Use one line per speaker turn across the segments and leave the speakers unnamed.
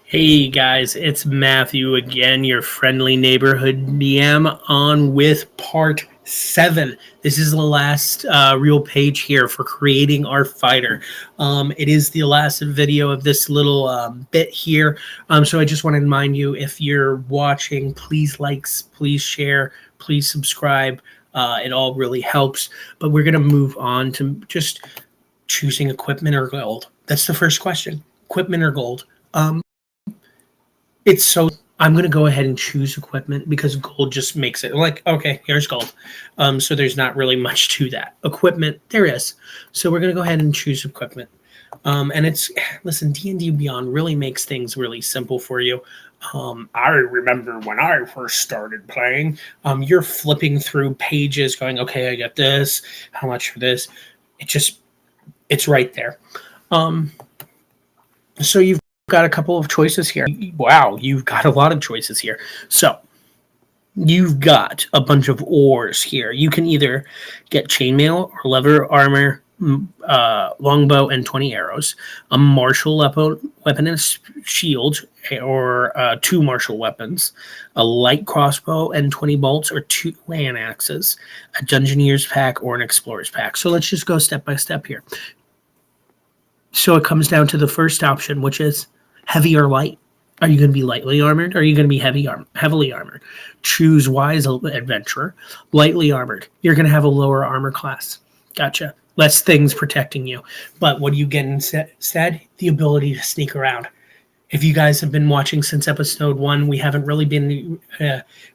Hey guys, it's Matthew again, your friendly neighborhood DM, on with part 7. This is the last real page here for creating our fighter. It is the last video of this little bit here. So I just want to remind you, if you're watching, please please share, please subscribe. It all really helps. But we're going to move on to just choosing equipment or gold. That's the first question. Equipment or gold? I'm going to go ahead and choose equipment because gold just makes it like, okay, here's gold. So there's not really much to that. Equipment, there is. So we're going to go ahead and choose equipment. And listen, D&D Beyond really makes things really simple for you. I remember when I first started playing, you're flipping through pages going, okay, I got this, how much for this? It's right there. So you've got a couple of choices here. Wow, you've got a lot of choices here. So you've got a bunch of ores here. You can either get chainmail or leather armor, longbow, and 20 arrows, a martial weapon and a shield, or 2 martial weapons, a light crossbow and 20 bolts, or 2 hand axes, a dungeoneer's pack, or an explorer's pack. So let's just go step by step here. So it comes down to the first option, which is heavy or light. Are you going to be lightly armored? Or are you going to be heavily armored? Choose wise adventurer. Lightly armored. You're going to have a lower armor class. Gotcha. Less things protecting you. But what do you get instead? The ability to sneak around. If you guys have been watching since episode 1, we haven't really been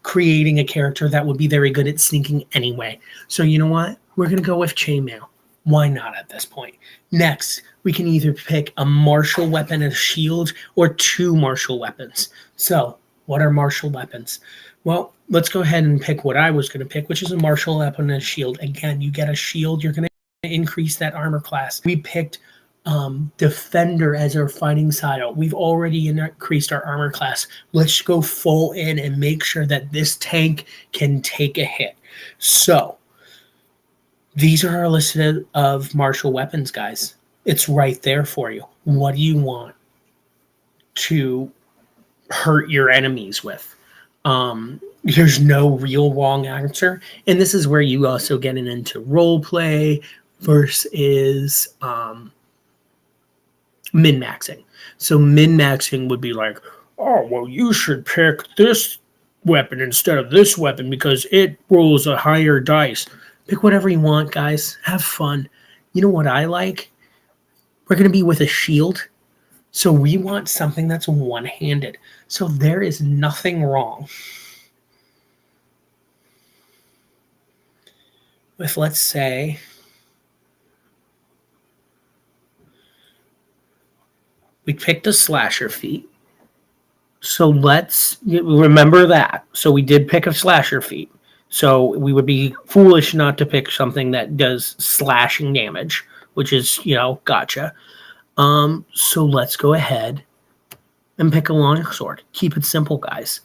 creating a character that would be very good at sneaking anyway. So you know what? We're going to go with chainmail. Why not at this point? Next, we can either pick a martial weapon and a shield or 2 martial weapons. So, what are martial weapons? Well, let's go ahead and pick what I was going to pick, which is a martial weapon and a shield. Again, you get a shield, you're going to increase that armor class. We picked defender as our fighting style. We've already increased our armor class. Let's go full in and make sure that this tank can take a hit. So, these are our list of martial weapons, guys. It's right there for you. What do you want to hurt your enemies with? There's no real wrong answer. And this is where you also get into role play versus min-maxing. So min-maxing would be like, oh, well, you should pick this weapon instead of this weapon because it rolls a higher dice. Pick whatever you want, guys. Have fun. You know what I like? We're going to be with a shield. So we want something that's one-handed. So there is nothing wrong with, let's say, we picked a slasher feat. So let's remember that. So we did pick a slasher feat. So we would be foolish not to pick something that does slashing damage, which is, gotcha. So let's go ahead and pick a longsword. Keep it simple, guys.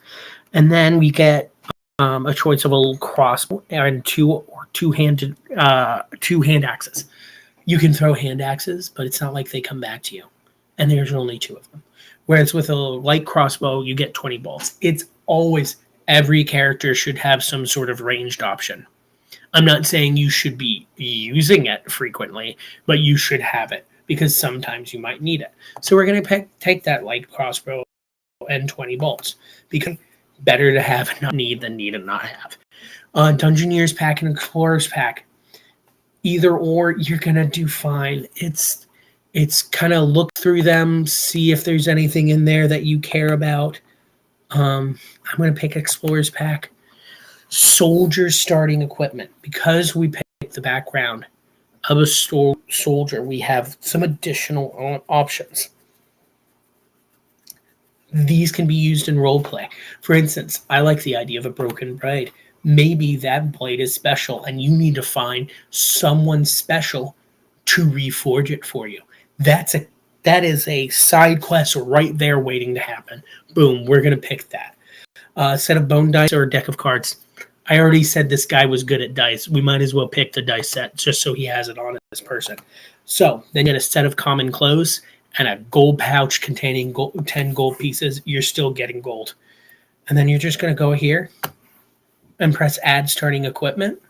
And then we get a choice of a little crossbow and two hand axes. You can throw hand axes, but it's not like they come back to you. And there's only 2 of them. Whereas with a light crossbow, you get 20 bolts. It's always... Every character should have some sort of ranged option. I'm not saying you should be using it frequently, but you should have it because sometimes you might need it. So we're going to take that light crossbow and 20 bolts because better to have and not need than need and not have. Dungeoneer's pack and Explorer's pack. Either or, you're going to do fine. It's kind of look through them, see if there's anything in there that you care about. I'm going to pick Explorer's Pack. Soldier starting equipment. Because we picked the background of a soldier, we have some additional options. These can be used in roleplay. For instance, I like the idea of a broken blade. Maybe that blade is special, and you need to find someone special to reforge it for you. That is a side quest right there waiting to happen. Boom, we're going to pick that. Set of bone dice or a deck of cards. I already said this guy was good at dice. We might as well pick the dice set just so he has it on his person. So then you get a set of common clothes and a gold pouch containing 10 gold pieces, you're still getting gold. And then you're just going to go here and press add starting equipment.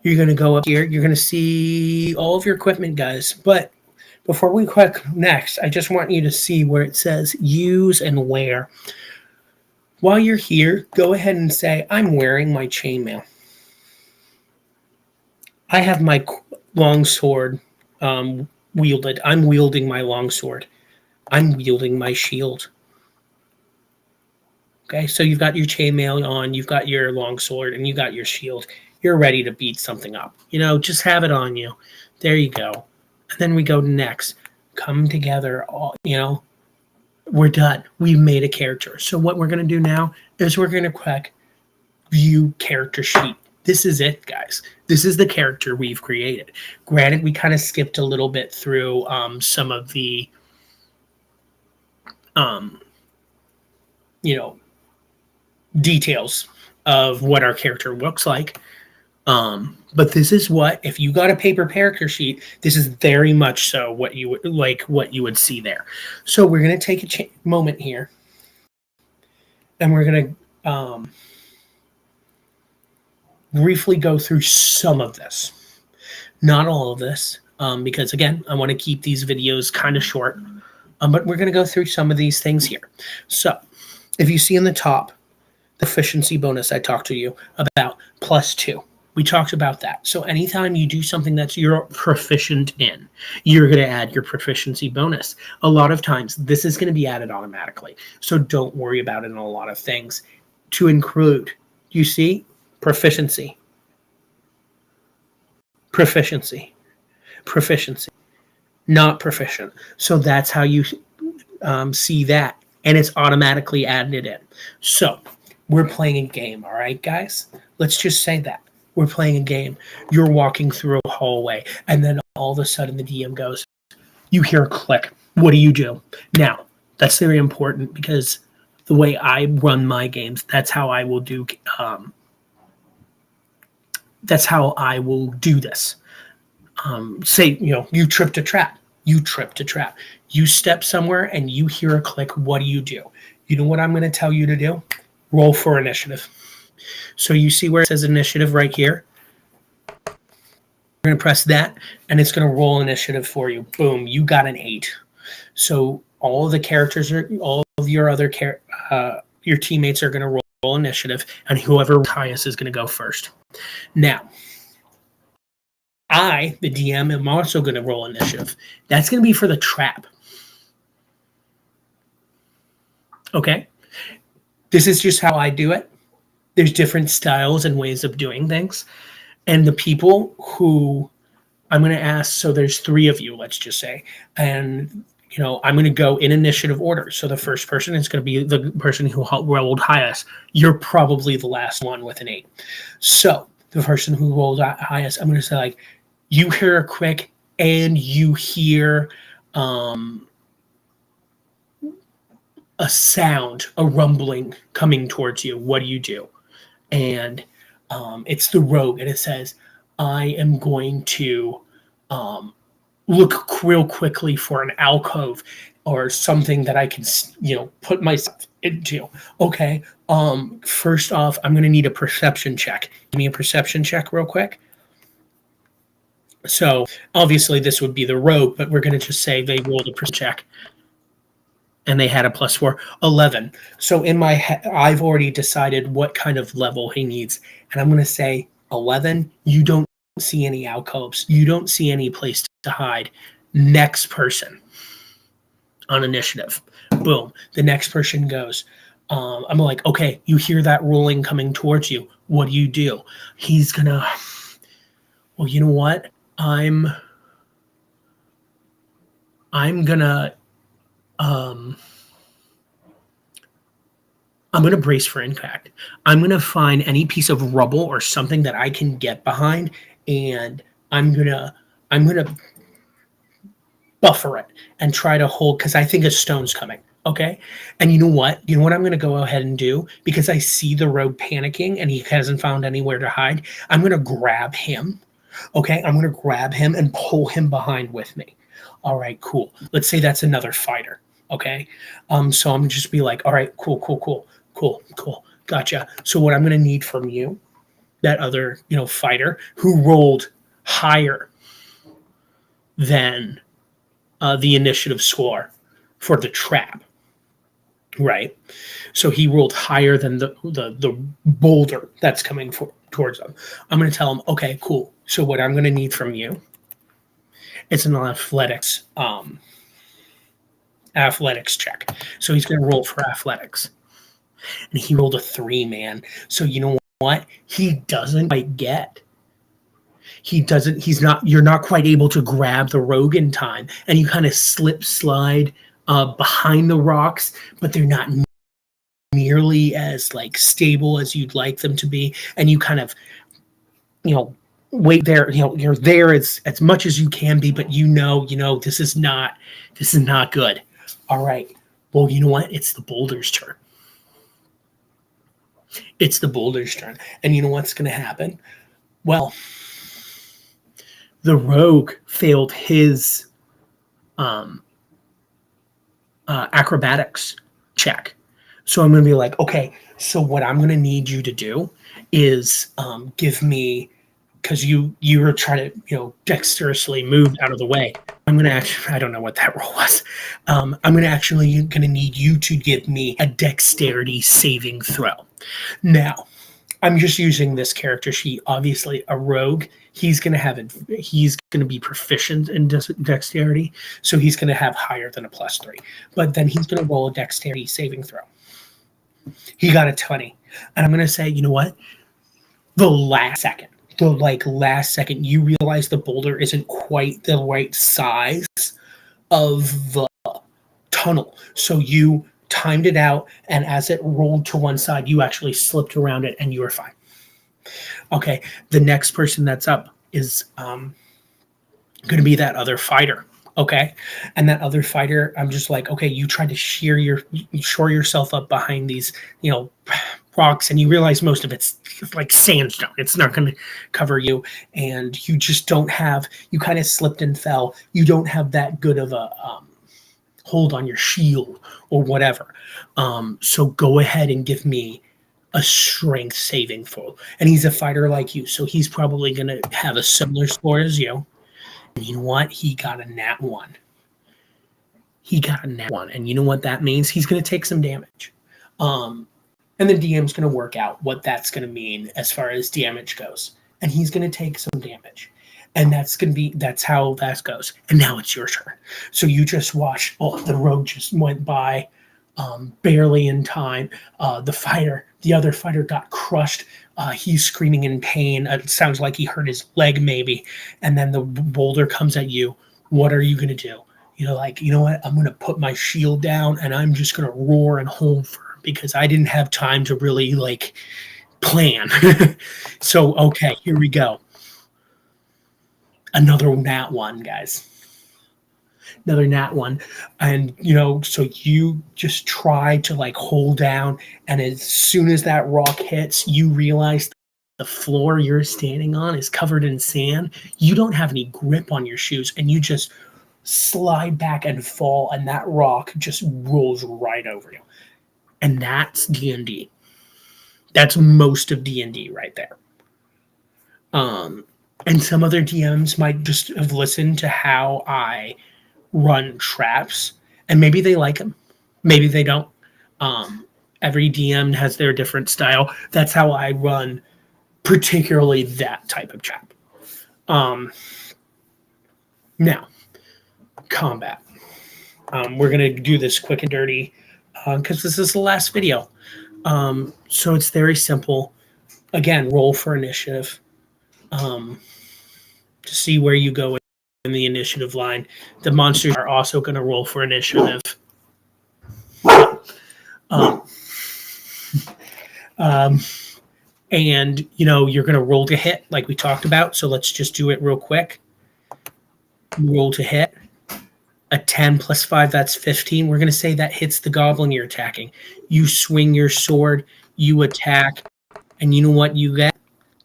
You're going to go up here. You're going to see all of your equipment, guys. But before we click next, I just want you to see where it says use and wear. While you're here, go ahead and say, I'm wearing my chainmail. I have my long sword wielded. I'm wielding my long sword. I'm wielding my shield. Okay, so you've got your chainmail on, you've got your long sword, and you got your shield. You're ready to beat something up. Just have it on you. There you go. And then we go next. Come together. We're done. We've made a character. So what we're going to do now is we're going to click View Character Sheet. This is it, guys. This is the character we've created. Granted, we kind of skipped a little bit through some of the, details of what our character looks like. But this is if you got a paper character sheet, this is very much so what you would see there. So we're going to take a moment here, and we're going to briefly go through some of this, not all of this, because again, I want to keep these videos kind of short, but we're going to go through some of these things here. So if you see in the top, the efficiency bonus I talked to you about, +2. We talked about that. So anytime you do something that you're proficient in, you're going to add your proficiency bonus. A lot of times, this is going to be added automatically. So don't worry about it in a lot of things. To include, you see, proficiency, not proficient. So that's how you see that. And it's automatically added in. So we're playing a game, all right, guys? Let's just say that. We're playing a game. You're walking through a hallway, and then all of a sudden the DM goes, you hear a click. What do you do? Now, that's very important because the way I run my games, that's how I will do this. Say, you tripped a trap. You step somewhere and you hear a click. What do? You know what I'm going to tell you to do? Roll for initiative. So you see where it says initiative right here? You're going to press that, and it's going to roll initiative for you. Boom, you got an 8. So all of the characters, all of your other your teammates are going to roll initiative, and whoever highest is going to go first. Now, I, the DM, am also going to roll initiative. That's going to be for the trap. Okay? This is just how I do it. There's different styles and ways of doing things. And the people who I'm going to ask, so there's 3 of you, let's just say. And, I'm going to go in initiative order. So the first person is going to be the person who rolled highest. You're probably the last one with an 8. So the person who rolled highest, I'm going to say, you hear a click and you hear a sound, a rumbling coming towards you. What do? And it's the rogue, and it says, I am going to look real quickly for an alcove or something that I can, put myself into. Okay. First off, I'm going to need a perception check. Give me a perception check real quick. So obviously this would be the rogue, but we're going to just say they rolled a perception check. And they had a +4, 11. So in my head, I've already decided what kind of level he needs. And I'm going to say 11, you don't see any alcoves. You don't see any place to hide. Next person on initiative. Boom. The next person goes. I'm like, okay, you hear that rolling coming towards you. What do? He's going to, well, you know what? I'm going to, I'm going to brace for impact. I'm going to find any piece of rubble or something that I can get behind, and I'm going to buffer it and try to hold, because I think a stone's coming. Okay. And you know what? I'm going to go ahead and do, because I see the rogue panicking and he hasn't found anywhere to hide. I'm going to grab him. Okay. I'm going to grab him and pull him behind with me. All right, cool. Let's say that's another fighter. Okay. So I'm just be like, all right, cool. Gotcha. So what I'm gonna need from you, that other, fighter who rolled higher than the initiative score for the trap, right? So he rolled higher than the boulder that's coming towards him. I'm going to tell him, okay, cool. So what I'm going to need from you, it's an athletics check. So he's going to roll for athletics, and he rolled a 3, man. So you know what? He doesn't quite get. You're not quite able to grab the rogue in time, and you kind of slide behind the rocks, but they're not nearly as like stable as you'd like them to be, and you kind of wait there. You're there as much as you can be, but this is not good. All right, well, you know what, it's the boulder's turn. And you know what's going to happen? Well, the rogue failed his acrobatics check. So I'm going to be like, okay, so what I'm going to need you to do is give me, because you were trying to, dexterously move out of the way. I'm going to I don't know what that roll was. I'm going to need you to give me a dexterity saving throw. Now, I'm just using this character sheet. Obviously, a rogue, he's going to be proficient in dexterity, so he's going to have higher than a +3. But then he's going to roll a dexterity saving throw. He got a 20. And I'm going to say, you know what? The last second, you realize the boulder isn't quite the right size of the tunnel. So you timed it out, and as it rolled to one side, you actually slipped around it, and you were fine. Okay, the next person that's up is going to be that other fighter. Okay, and that other fighter, I'm just like, okay, you tried to shore yourself up behind these, rocks, and you realize most of it's like sandstone. It's not going to cover you, and you just don't have. You kind of slipped and fell. You don't have that good of a hold on your shield or whatever. So go ahead and give me a strength saving throw. And he's a fighter like you, so he's probably going to have a similar score as you. And you know what? He got a nat 1. And you know what that means? He's going to take some damage. And the DM's going to work out what that's going to mean as far as damage goes. And he's going to take some damage. And that's how that goes. And now it's your turn. So you just watch, the rogue just went by barely in time. The other fighter got crushed. He's screaming in pain. It sounds like he hurt his leg maybe. And then the boulder comes at you. What are you going to do? You know what? I'm going to put my shield down, and I'm just going to roar and hold firm because I didn't have time to really plan. So, okay, here we go. Another nat 1, guys. Another nat 1. And, so you just try to hold down. And as soon as that rock hits, you realize the floor you're standing on is covered in sand. You don't have any grip on your shoes, and you just slide back and fall, and that rock just rolls right over you. And that's D&D. That's most of D&D right there. And some other DMs might just have listened to how I run traps, and maybe they like them, maybe they don't. Every DM has their different style. That's how I run, particularly that type of trap. Now, combat. We're gonna do this quick and dirty because this is the last video. So it's very simple. Again, roll for initiative. To see where you go in the initiative line. The monsters are also going to roll for initiative. And, you're going to roll to hit like we talked about. So let's just do it real quick. Roll to hit. A 10 plus 5, that's 15. We're going to say that hits the goblin you're attacking. You swing your sword, you attack, and you know what you get?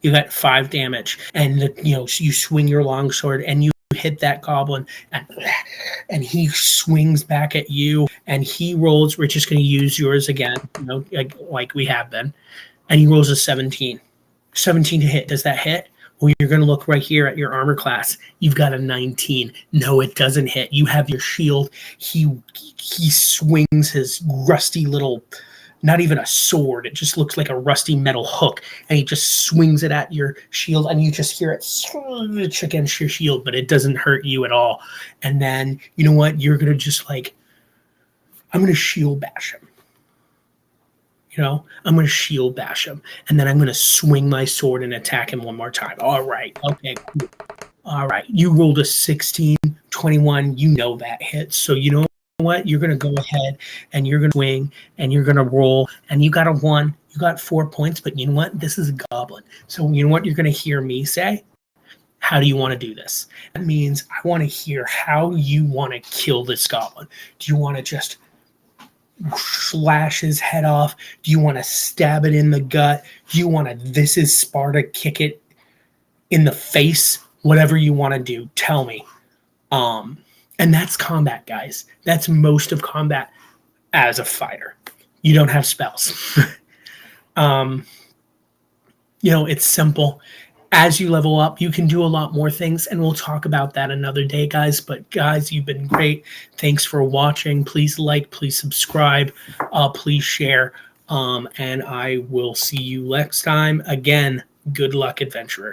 You got 5 damage, and you swing your longsword and you hit that goblin, and and he swings back at you, and he rolls. We're just going to use yours again, like we have been, and he rolls a 17. 17 to hit. Does that hit? Well, you're going to look right here at your armor class. You've got a 19. No, it doesn't hit. You have your shield. He swings his rusty little, not even a sword. It just looks like a rusty metal hook, and he just swings it at your shield, and you just hear it against your shield, but it doesn't hurt you at all. And then, you know what? You're going to just I'm going to shield bash him. I'm going to shield bash him, and then I'm going to swing my sword and attack him one more time. All right. Okay, cool. All right. You rolled a 16, 21. You know that hits. So you know what? You're going to go ahead, and you're going to swing, and you're going to roll, and you got a 1. You got 4 points, but you know what? This is a goblin. So you know what you're going to hear me say? How do you want to do this? That means I want to hear how you want to kill this goblin. Do you want to just slash his head off? Do you want to stab it in the gut? Do you want to, this is Sparta, kick it in the face? Whatever you want to do, tell me. And that's combat, guys. That's most of combat as a fighter. You don't have spells. It's simple. As you level up, you can do a lot more things, and we'll talk about that another day, guys. But guys, you've been great. Thanks for watching. Please like, please subscribe, please share, and I will see you next time. Again, good luck, adventurers.